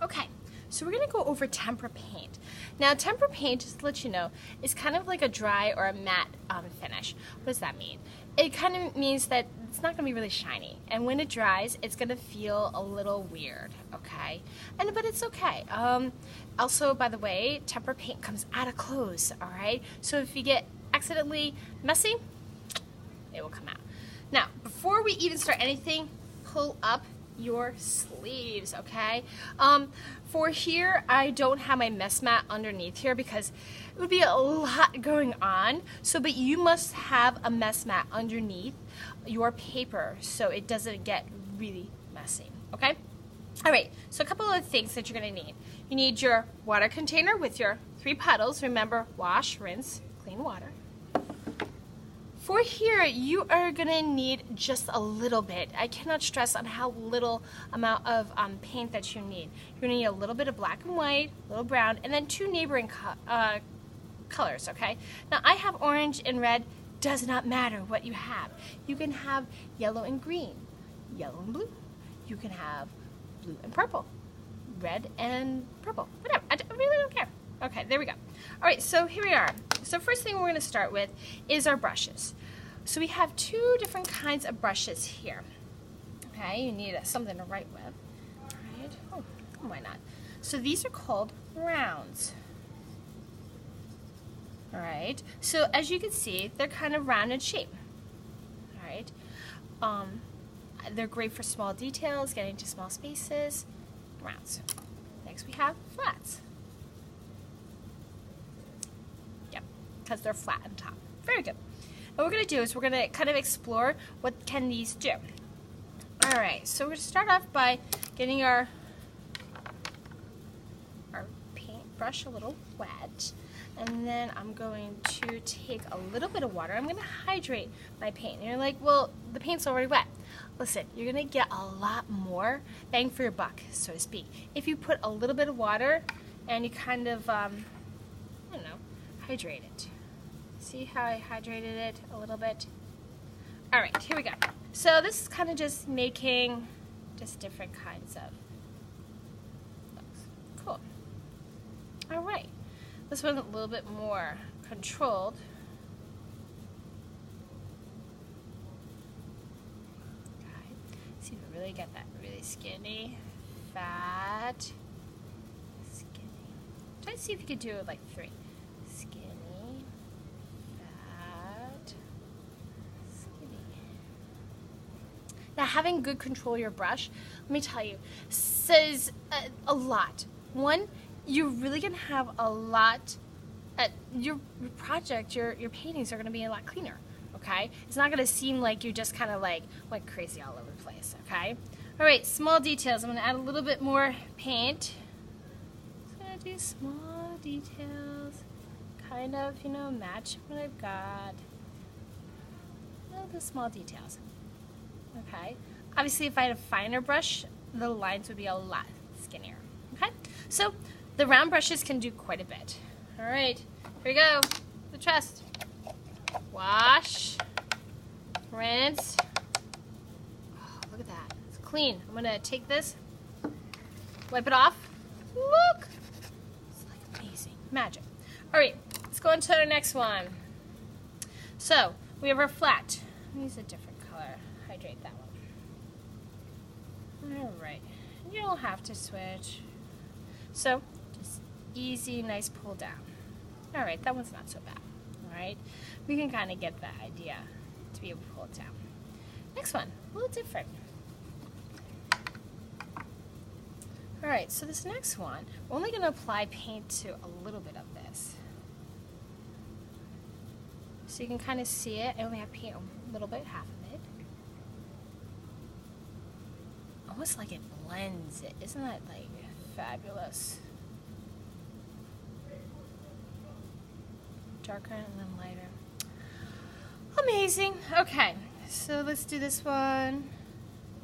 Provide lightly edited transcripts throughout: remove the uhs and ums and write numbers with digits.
Okay, so we're going to go over tempera paint. Now, tempera paint, just to let you know, is kind of like a dry or a matte finish. What does that mean? It kind of means that it's not going to be really shiny, and when it dries, it's going to feel a little weird, okay? But it's okay. Also, by the way, tempera paint comes out of clothes, all right? So if you get accidentally messy, it will come out. Now, before we even start anything, pull up your sleeves, okay? For here, I don't have my mess mat underneath here because it would be a lot going on. But you must have a mess mat underneath your paper so it doesn't get really messy, okay? All right, so a couple of things that you're gonna need. You need your water container with your 3 puddles. Remember, wash, rinse, clean water. For here, you are gonna need just a little bit. I cannot stress on how little amount of paint that you need. You're gonna need a little bit of black and white, a little brown, and then 2 neighboring colors, okay? Now, I have orange and red. Does not matter what you have. You can have yellow and green, yellow and blue. You can have blue and purple, red and purple, whatever. I really don't care. Okay, there we go. All right, so here we are. So first thing we're going to start with is our brushes. So we have 2 different kinds of brushes here. Okay, you need something to write with. All right, oh, why not? So these are called rounds. All right, so as you can see, they're kind of round in shape. All right, they're great for small details, getting to small spaces, rounds. Next we have flats. Yep, because they're flat on top. Very good. What we're going to do is we're going to kind of explore what can these do. All right, so we're going to start off by getting our paintbrush a little wet. And then I'm going to take a little bit of water. I'm going to hydrate my paint. And you're like, well, the paint's already wet. Listen, you're going to get a lot more bang for your buck, so to speak, if you put a little bit of water and you kind of, I don't know, hydrate it. See how I hydrated it a little bit? All right, here we go. So this is kind of just making just different kinds of looks. Cool. All right. This one's a little bit more controlled. Okay. See if we really get that really skinny, fat, skinny. Try to see if you could do it like 3. Skinny, fat, skinny. Now, having good control of your brush, let me tell you, says a lot. One, you're really going to have a lot, your project, your paintings are going to be a lot cleaner, okay? It's not going to seem like you just kind of like went crazy all over the place, okay? All right, small details. I'm going to add a little bit more paint. Just going to do small details, kind of, you know, match what I've got. All the small details, okay? Obviously, if I had a finer brush, the lines would be a lot skinnier, okay? So, the round brushes can do quite a bit. All right, here we go. The chest. Wash. Rinse. Oh, look at that. It's clean. I'm going to take this, wipe it off. Look. It's like amazing. Magic. All right, let's go on to our next one. So, we have our flat. Use a different color. Hydrate that one. All right. You don't have to switch. So, just easy, nice pull down. All right, that one's not so bad. All right, we can kind of get the idea to be able to pull it down. Next one, a little different. All right, so this next one, we're only going to apply paint to a little bit of this. So you can kind of see it. I only have paint a little bit, half of it. Almost like it blends it. Isn't that like fabulous? Darker and then lighter. Amazing. Okay, so let's do this one.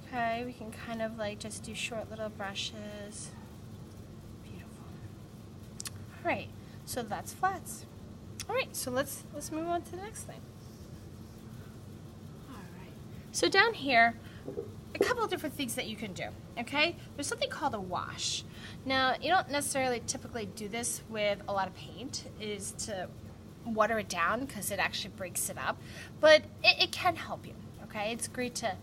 Okay, we can kind of like just do short little brushes. Beautiful. All right, so that's flats. All right, so let's move on to the next thing. All right. So down here, a couple of different things that you can do. Okay, there's something called a wash. Now, you don't necessarily typically do this with a lot of paint, is to water it down because it actually breaks it up, but it can help you, okay? It's great to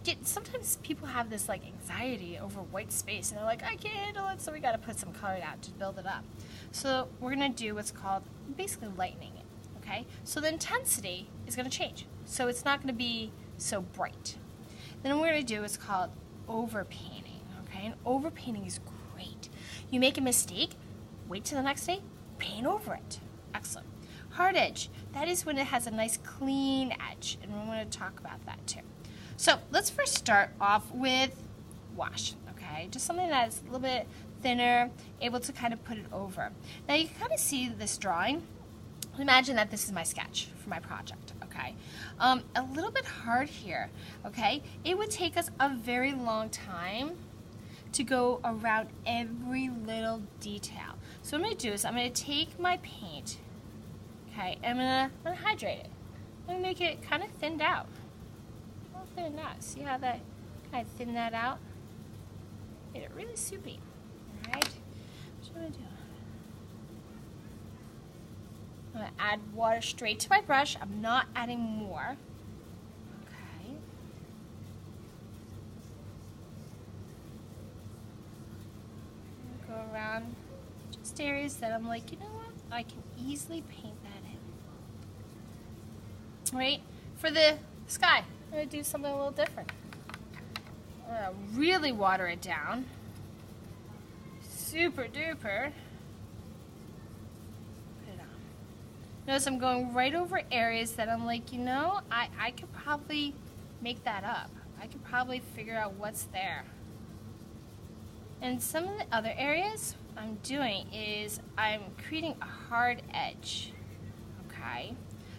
get, sometimes people have this like anxiety over white space and they're like, I can't handle it, so we gotta put some color out to build it up. So we're gonna do what's called basically lightening it, okay? So the intensity is gonna change. So it's not gonna be so bright. Then what we're gonna do is called overpainting, okay? And overpainting is great. You make a mistake, wait till the next day, paint over it. Excellent. Hard edge, that is when it has a nice clean edge, and we're gonna talk about that too. So let's first start off with wash, okay? Just something that's a little bit thinner, able to kind of put it over. Now you can kind of see this drawing. Imagine that this is my sketch for my project, okay? A little bit hard here, okay? It would take us a very long time to go around every little detail. So what I'm gonna do is I'm gonna take my paint, okay, and I'm gonna hydrate it. I'm gonna make it kind of thinned out. Thin out. See how that kind of thin that out? Made it really soupy. Alright? What I'm going to do? I'm going to add water straight to my brush. I'm not adding more. Okay. Go around just areas that I'm like, you know what? I can easily paint that in. Right? For the sky, I'm going to do something a little different. I'm going to really water it down. Super duper. Put it on. Notice I'm going right over areas that I'm like, you know, I could probably make that up. I could probably figure out what's there. And some of the other areas I'm doing is I'm creating a hard edge. Okay?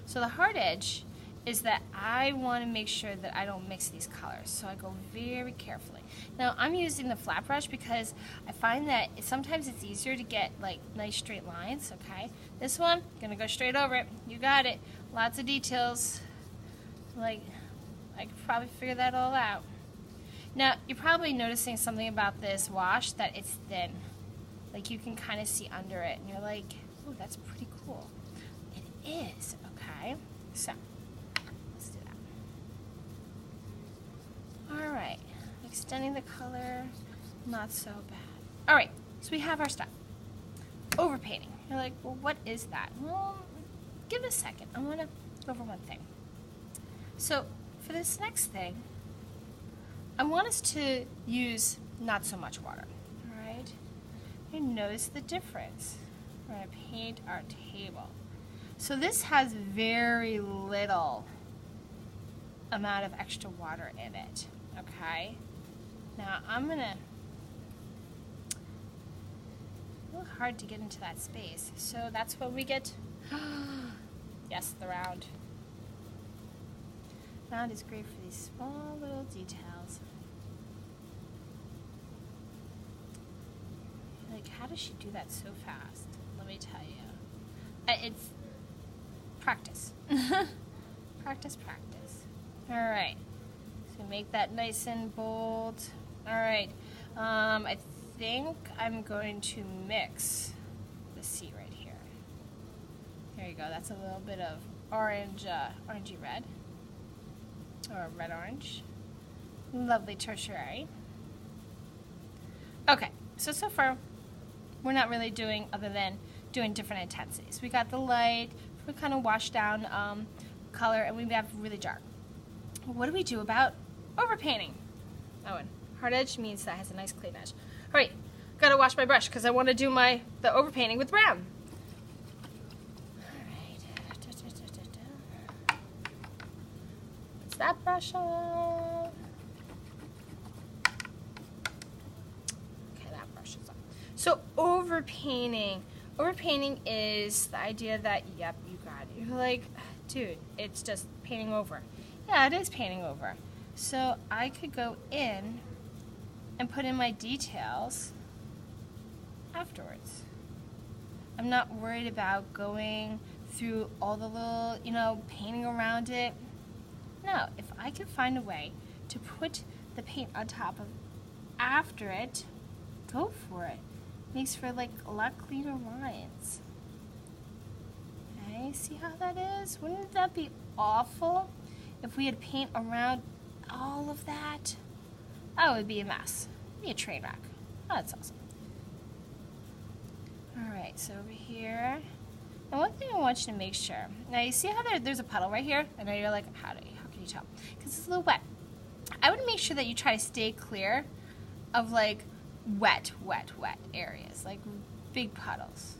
So the hard edge is that I want to make sure that I don't mix these colors, so I go very carefully. Now I'm using the flat brush because I find that sometimes it's easier to get like nice straight lines, okay? This one, gonna go straight over it. You got it. Lots of details. Like, I could probably figure that all out. Now, you're probably noticing something about this wash, that it's thin. Like you can kind of see under it, and you're like, oh, that's pretty cool. It is, okay? So, alright, extending the color, not so bad. Alright, so we have our stuff. Overpainting. You're like, well, what is that? Well, give it a second. I want to go over one thing. So, for this next thing, I want us to use not so much water. Alright? You notice the difference. We're going to paint our table. So this has very little amount of extra water in it. Okay, now I'm gonna, a little hard to get into that space, so that's what we get. Yes, the round. Round is great for these small little details. Like, how does she do that so fast? Let me tell you. It's practice. Practice, practice. All right. So make that nice and bold. All right. I think I'm going to mix the C right here. There you go. That's a little bit of orange, orangey red, or red orange. Lovely tertiary. Okay. So far, we're not really doing other than doing different intensities. We got the light, we kind of wash down color, and we have really dark. What do we do about overpainting? Oh, and hard edge means that has a nice clean edge. All right, gotta wash my brush because I want to do the overpainting with brown. All right, Put that brush on. Okay, that brush is on. So overpainting. Overpainting is the idea that, yep, you got it. You're like, dude, it's just painting over. Yeah, it is painting over. So I could go in and put in my details afterwards. I'm not worried about going through all the little, painting around it. No, if I can find a way to put the paint on top of after it, go for it. Makes for like a lot cleaner lines. Okay, see how that is? Wouldn't that be awful if we had paint around all of that? Oh, it would be a mess. It'd be a train wreck. Oh, that's awesome. Alright, so over here. And one thing I want you to make sure. Now you see how there's a puddle right here? I know you're like, how can you tell? Because it's a little wet. I would make sure that you try to stay clear of like wet areas, like big puddles.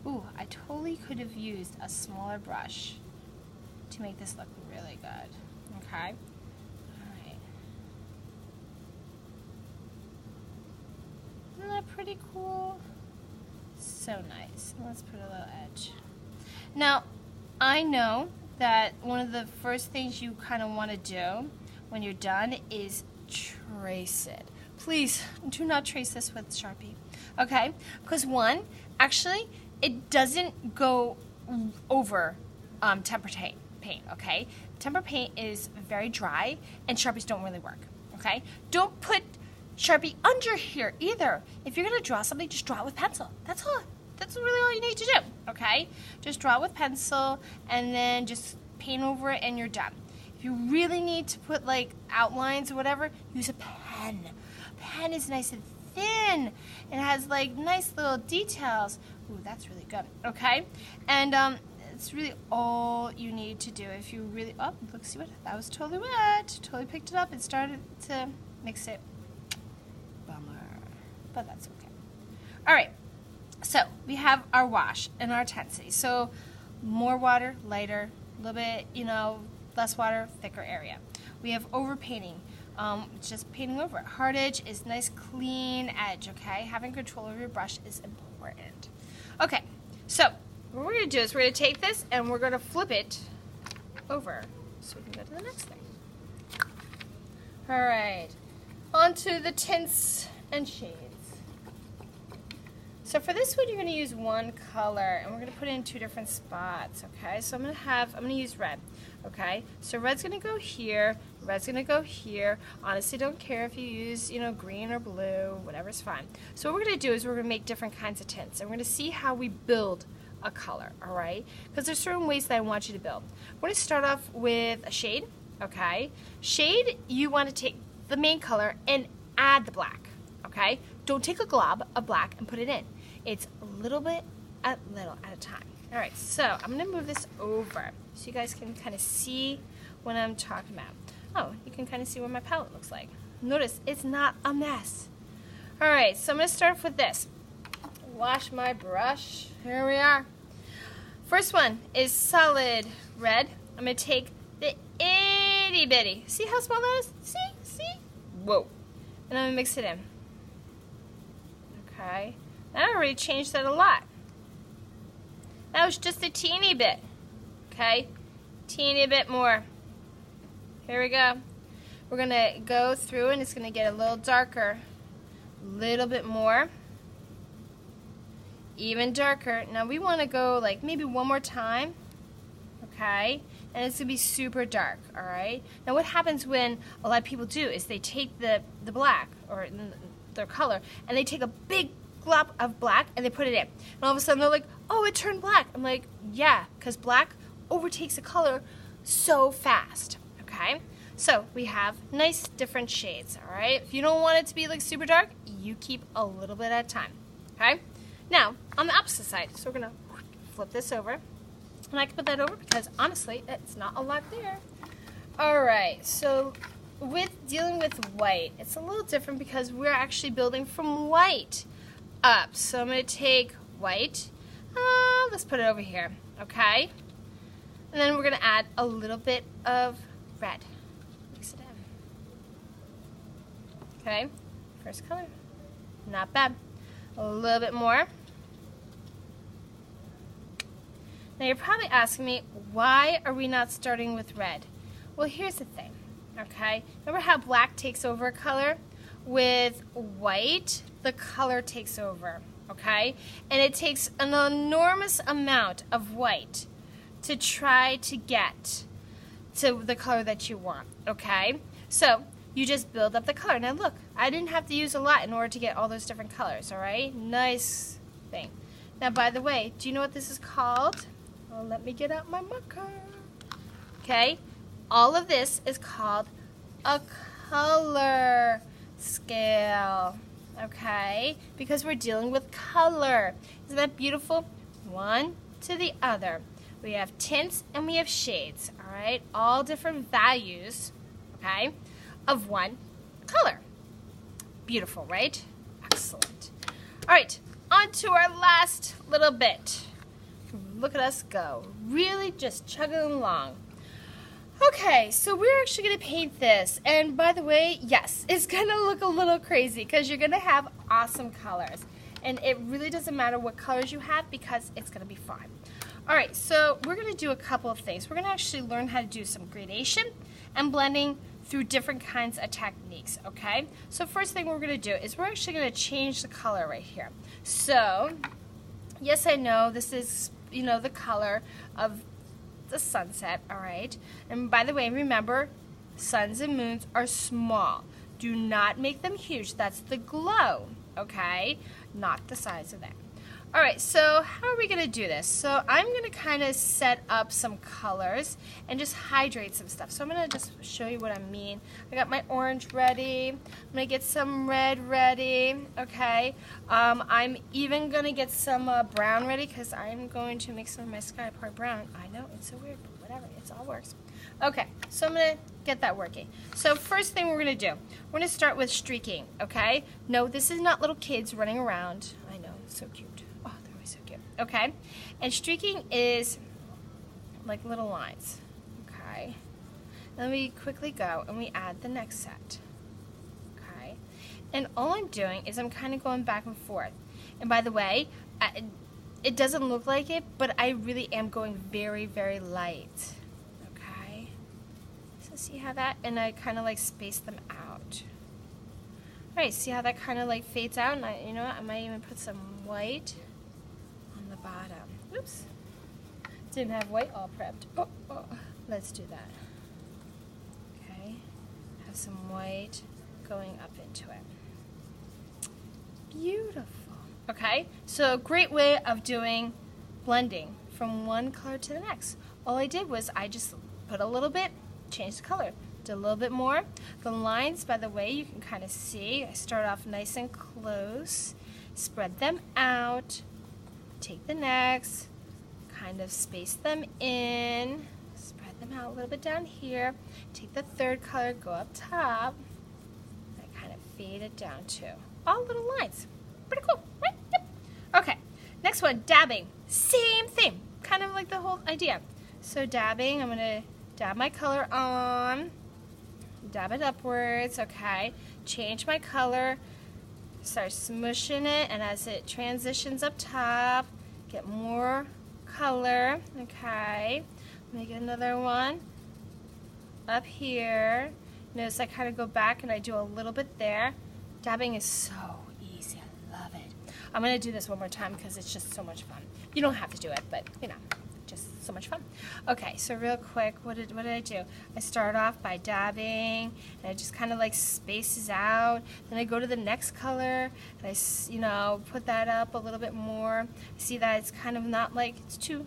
Ooh, I totally could have used a smaller brush to make this look really good. Okay? Alright. Isn't that pretty cool? So nice. Let's put a little edge. Now, I know that one of the first things you kind of want to do when you're done is trace it. Please do not trace this with Sharpie, okay? Because one, actually, it doesn't go over tempera paint, okay? Tempera paint is very dry, and Sharpies don't really work, okay? Don't put Sharpie under here either. If you're gonna draw something, just draw it with pencil. That's all. That's really all you need to do, okay? Just draw it with pencil, and then just paint over it, and you're done. If you really need to put like outlines or whatever, use a pen. Pen is nice and thin and has like nice little details. Ooh, that's really good. Okay, and it's really all you need to do. If you really, oh, look, see what that was totally wet. Totally picked it up and started to mix it. Bummer, but that's okay. All right, so we have our wash and our intensity. So more water, lighter, a little bit, less water, thicker area. We have overpainting. Just painting over it. Hard edge is nice, clean edge, okay? Having control over your brush is important. Okay, so what we're going to do is we're going to take this and we're going to flip it over so we can go to the next thing. All right, on to the tints and shades. So for this one, you're going to use one color, and we're going to put it in two different spots, okay? So I'm going to use red, okay? So red's going to go here, red's going to go here. Honestly, don't care if you use, green or blue, whatever's fine. So what we're going to do is we're going to make different kinds of tints, and we're going to see how we build a color, all right? Because there's certain ways that I want you to build. We're going to start off with a shade, okay? Shade, you want to take the main color and add the black, okay? Don't take a glob of black and put it in. It's little at a time. All right, so I'm going to move this over so you guys can kind of see what I'm talking about. Oh, you can kind of see what my palette looks like. Notice it's not a mess. All right, so I'm going to start off with this. Wash my brush. Here we are. First one is solid red. I'm going to take the itty bitty. See how small that is? See? Whoa. And I'm going to mix it in. Okay. That already changed that a lot. That was just a teeny bit. Okay? Teeny bit more. Here we go. We're going to go through and it's going to get a little darker. A little bit more. Even darker. Now we want to go like maybe one more time. Okay? And it's going to be super dark. Alright? Now what happens when a lot of people do is they take the black or their color and they take a big glob of black and they put it in. And all of a sudden they're like, oh, it turned black. I'm like, yeah, because black overtakes a color so fast. Okay? So we have nice different shades. Alright? If you don't want it to be like super dark, you keep a little bit at a time. Okay? Now, on the opposite side, so we're going to flip this over. And I can put that over because honestly, it's not a lot there. Alright, so with dealing with white, it's a little different because we're actually building from white up. So I'm going to take white, let's put it over here, okay? And then we're going to add a little bit of red. Mix it in. Okay, first color, not bad. A little bit more. Now you're probably asking me, why are we not starting with red? Well, here's the thing, okay? Remember how black takes over a color? With white, the color takes over, okay? And it takes an enormous amount of white to try to get to the color that you want, okay? So you just build up the color. Now look, I didn't have to use a lot in order to get all those different colors, all right? Nice thing. Now, by the way, do you know what this is called? Well, let me get out my marker. Okay, all of this is called a color scale, okay? Because we're dealing with color. Isn't that beautiful? One to the other. We have tints and we have shades, all right? All different values, okay, of one color. Beautiful, right? Excellent. All right, on to our last little bit. Look at us go. Really just chugging along. Okay, so we're actually going to paint this. And by the way, yes, it's going to look a little crazy because you're going to have awesome colors. And it really doesn't matter what colors you have because it's going to be fun. All right, so we're going to do a couple of things. We're going to actually learn how to do some gradation and blending through different kinds of techniques, okay? So first thing we're going to do is we're actually going to change the color right here. So, yes, I know this is, you know, the color of the sunset, all right? And by the way, remember, suns and moons are small. Do not make them huge. That's the glow, okay? Not the size of them. All right, so how are we going to do this? So I'm going to kind of set up some colors and just hydrate some stuff. So I'm going to just show you what I mean. I got my orange ready. I'm going to get some red ready, okay? I'm even going to get some brown ready because I'm going to make some of my sky part brown. I know, it's so weird, but whatever, it all works. Okay, so I'm going to get that working. So first thing we're going to do, we're going to start with streaking, okay? No, this is not little kids running around. I know, it's so cute. Oh, they're always so cute. Okay, and streaking is like little lines, okay? Then we quickly go and we add the next set, okay? And all I'm doing is I'm kind of going back and forth. And by the way, it doesn't look like it, but I really am going very, very light. See how that, and I kind of like space them out. All right, see how that kind of like fades out, and you know what, I might even put some white on the bottom. Oops, didn't have white all prepped. Oh, let's do that. Okay, have some white going up into it. Beautiful. Okay, so a great way of doing blending from one color to the next. All I did was I just put a little bit, change the color, did a little bit more. The lines, by the way, you can kind of see. I start off nice and close, spread them out, take the next, kind of space them in, spread them out a little bit down here, take the third color, go up top, and I kind of fade it down too. All little lines. Pretty cool, right? Yep. Okay, next one, dabbing. Same thing, kind of like the whole idea. So dabbing, I'm going to dab my color on, dab it upwards, okay, change my color, start smushing it, and as it transitions up top, get more color, okay, make another one up here. Notice I kind of go back and I do a little bit there. Dabbing is so easy, I love it. I'm going to do this one more time because it's just so much fun. You don't have to do it, but you know, just so much fun. Okay, so real quick, what did I do? I start off by dabbing, and it just kind of like spaces out. Then I go to the next color, and I, you know, put that up a little bit more. See that it's kind of not like, it's too,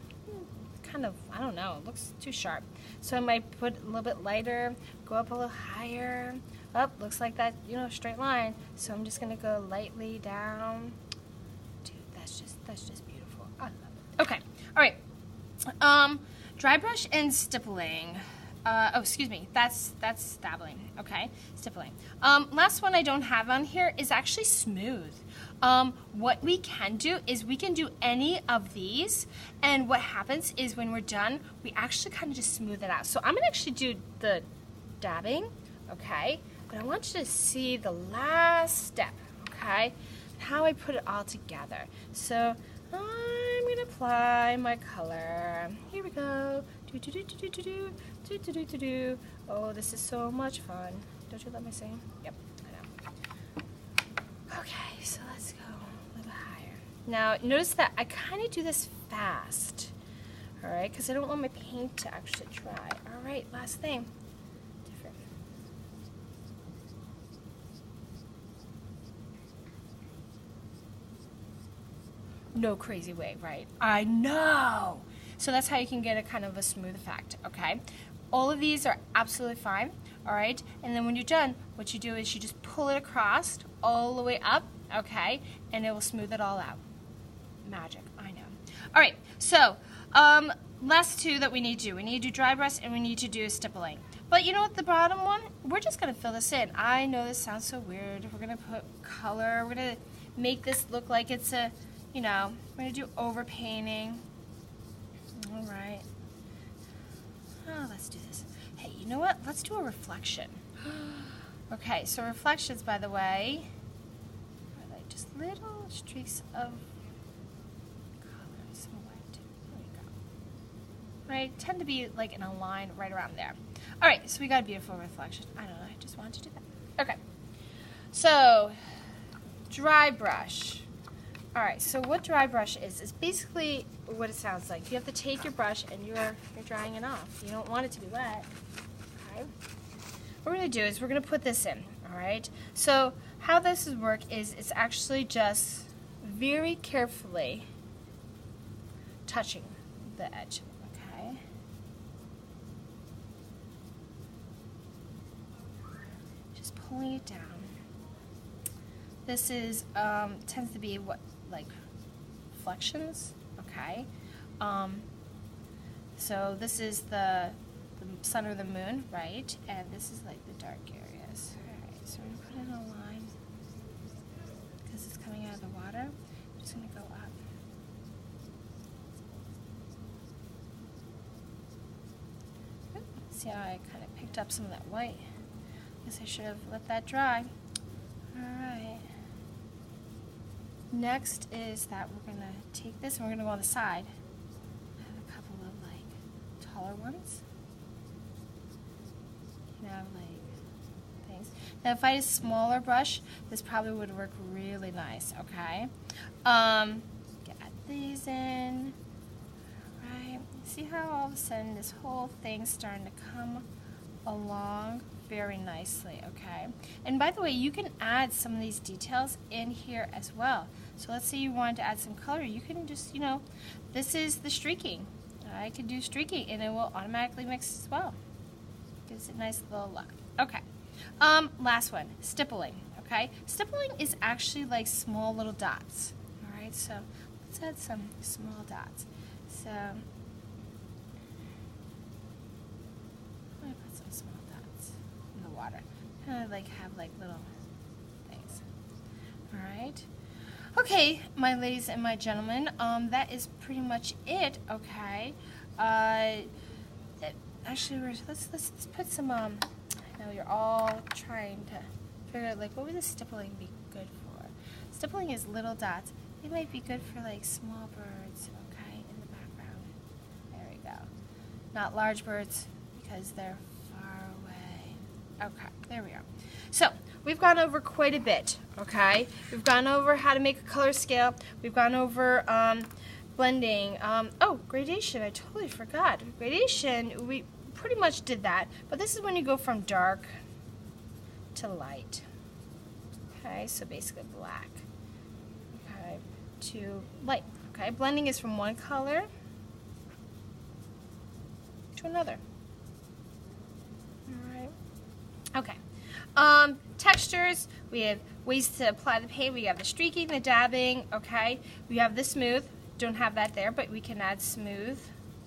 kind of, I don't know, it looks too sharp. So I might put a little bit lighter, go up a little higher. Up, looks like that, you know, straight line. So I'm just gonna go lightly down. Dude, that's just beautiful. I love it. Okay, all right. Dry brush and stippling. Oh, excuse me, that's dabbling, okay, stippling. Last one I don't have on here is actually smooth. What we can do is we can do any of these, and what happens is when we're done, we actually kind of just smooth it out. So I'm gonna actually do the dabbing, okay, but I want you to see the last step, okay, how I put it all together. So I'm going to apply my color. Here we go. Oh, this is so much fun. Don't you love my singing? Yep, I know. Okay, so let's go a little higher. Now, notice that I kind of do this fast, all right, because I don't want my paint to actually dry. All right, last thing. Different. no crazy way, right? I know. So that's how you can get a kind of a smooth effect, okay? All of these are absolutely fine, all right? And then when you're done, what you do is you just pull it across all the way up, okay? And it will smooth it all out. Magic, I know. All right, so last two that we need to do. We need to do dry brush and we need to do stippling. But you know what, the bottom one, we're just gonna fill this in. I know this sounds so weird. We're gonna put color, we're gonna make this look like it's a, you know, we're gonna do overpainting. All right. Oh, let's do this. Hey, you know what? Let's do a reflection. Okay, so reflections, by the way, are like just little streaks of color, some white. There we go. Right, tend to be like in a line right around there. All right, so we got a beautiful reflection. I don't know, I just wanted to do that. Okay, so dry brush. All right, so what dry brush is basically what it sounds like. You have to take your brush and you're drying it off. You don't want it to be wet. Okay. What we're gonna do is we're gonna put this in. All right. So how this would work is it's actually just very carefully touching the edge. Okay. Just pulling it down. This is tends to be what, like reflections, okay? So this is the sun or the moon, right? And this is like the dark areas. All right, so we're gonna put in a line because it's coming out of the water. I'm just gonna go up. See how I kind of picked up some of that white? Guess I should have let that dry. All right. Next is that we're going to take this and we're going to go on the side. I have a couple of like taller ones. You know, like things. Now if I had a smaller brush, this probably would work really nice, okay? Get these in. Alright. See how all of a sudden this whole thing's starting to come along very nicely, okay? And by the way, you can add some of these details in here as well. So let's say you wanted to add some color, you can just, you know, this is the streaking. I can do streaking and it will automatically mix as well. Gives it a nice little look. Okay. Last one, stippling, okay? Stippling is actually like small little dots, all right? So let's add some small dots. So water. Kind of like have like little things. All right. Okay, my ladies and my gentlemen, that is pretty much it. Okay. Actually, let's put some. I know you're all trying to figure out like what would the stippling be good for. Stippling is little dots. They might be good for like small birds. Okay, in the background. There we go. Not large birds because they're far away. Okay, there we are. So, we've gone over quite a bit, okay? We've gone over how to make a color scale. We've gone over blending. Oh, gradation, I totally forgot. Gradation, we pretty much did that, but this is when you go from dark to light. Okay, so basically black, okay, to light. Okay, blending is from one color to another. Okay. Textures, we have ways to apply the paint. We have the streaking, the dabbing, okay. We have the smooth, don't have that there, but we can add smooth,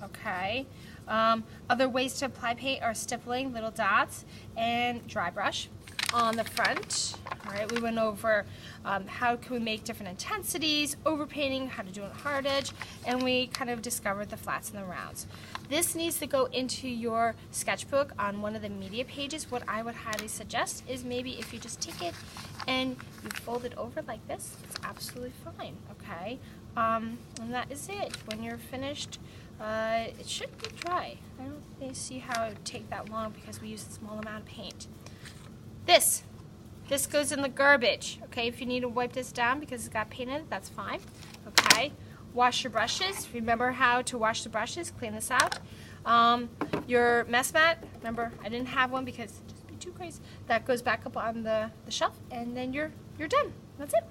okay. Other ways to apply paint are stippling, little dots, and dry brush on the front. All right, we went over how can we make different intensities, overpainting, how to do it hard edge, and we kind of discovered the flats and the rounds. This needs to go into your sketchbook on one of the media pages. What I would highly suggest is maybe if you just take it and you fold it over like this, it's absolutely fine, okay? And that is it. When you're finished, it should be dry. I don't really see how it would take that long because we use a small amount of paint. This goes in the garbage, okay? If you need to wipe this down because it's got paint in it, that's fine, okay? Wash your brushes. Remember how to wash the brushes, clean this out. Your mess mat, remember I didn't have one because it'd just be too crazy. That goes back up on the shelf and then you're done. That's it.